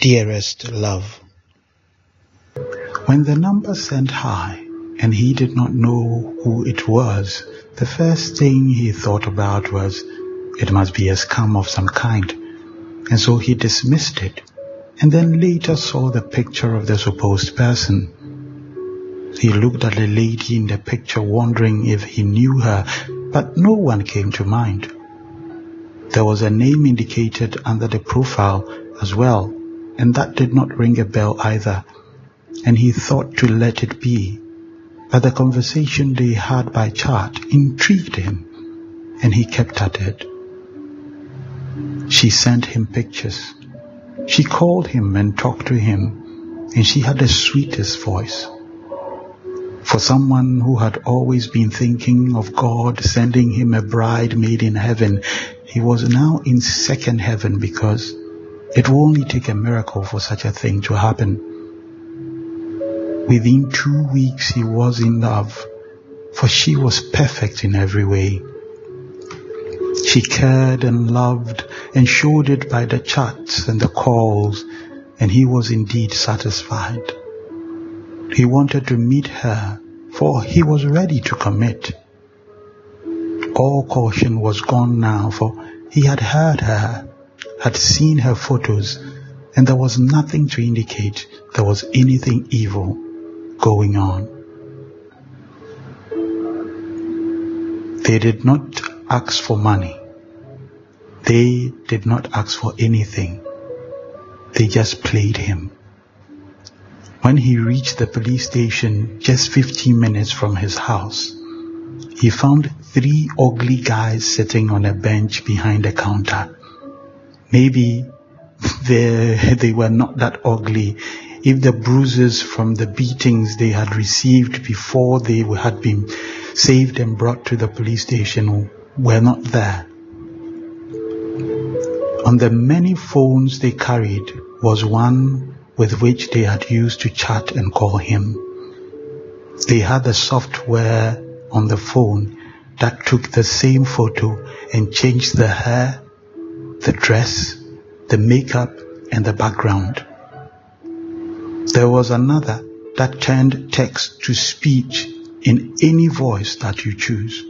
Dearest love. When the number sent high and he did not know who it was, the first thing he thought about was, it must be a scam of some kind, and so he dismissed it, and then later saw the picture of the supposed person. He looked at the lady in the picture wondering if he knew her, but no one came to mind. There was a name indicated under the profile as well, and that did not ring a bell either, and he thought to let it be. But the conversation they had by chat intrigued him, and he kept at it. She sent him pictures. She called him and talked to him, and she had the sweetest voice. For someone who had always been thinking of God sending him a bride made in heaven, he was now in second heaven, because it will only take a miracle for such a thing to happen. Within 2 weeks he was in love, for she was perfect in every way. She cared and loved and showed it by the chats and the calls, and he was indeed satisfied. He wanted to meet her, for he was ready to commit. All caution was gone now, for he had heard her, had seen her photos, and there was nothing to indicate there was anything evil going on. They did not ask for money. They did not ask for anything. They just played him. When he reached the police station just 15 minutes from his house, he found 3 ugly guys sitting on a bench behind a counter. Maybe they were not that ugly if the bruises from the beatings they had received before they had been saved and brought to the police station were not there. On the many phones they carried was one with which they had used to chat and call him. They had the software on the phone that took the same photo and changed the hair, the dress, the makeup, and the background. There was another that turned text to speech in any voice that you choose.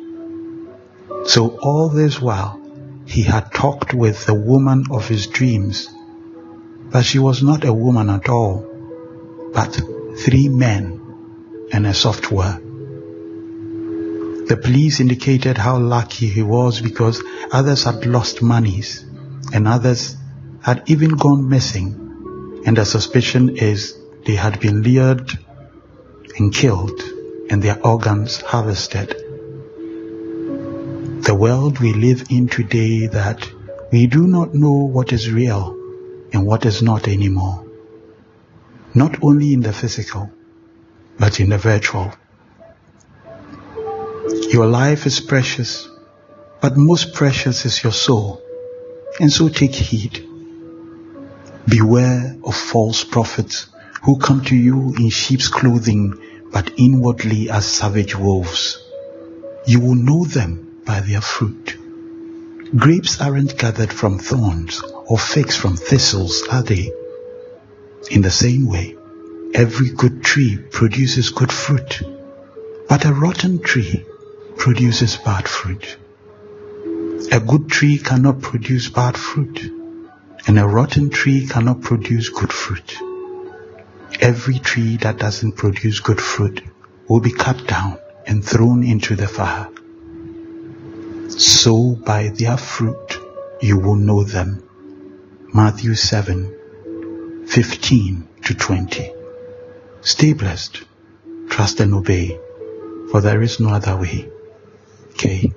So all this while, he had talked with the woman of his dreams, but she was not a woman at all, but 3 men and a software. The police indicated how lucky he was, because others had lost monies and others had even gone missing, and the suspicion is they had been lured and killed and their organs harvested. The world we live in today, that we do not know what is real and what is not anymore. Not only in the physical, but in the virtual. Your life is precious, but most precious is your soul, and so take heed. Beware of false prophets who come to you in sheep's clothing, but inwardly as savage wolves. You will know them by their fruit. Grapes aren't gathered from thorns, or figs from thistles, are they? In the same way, every good tree produces good fruit, but a rotten tree produces bad fruit. A good tree cannot produce bad fruit, and a rotten tree cannot produce good fruit. Every tree that doesn't produce good fruit will be cut down and thrown into the fire. So by their fruit you will know them. Matthew 7:15-20. Stay blessed, trust and obey, for there is no other way. Okay.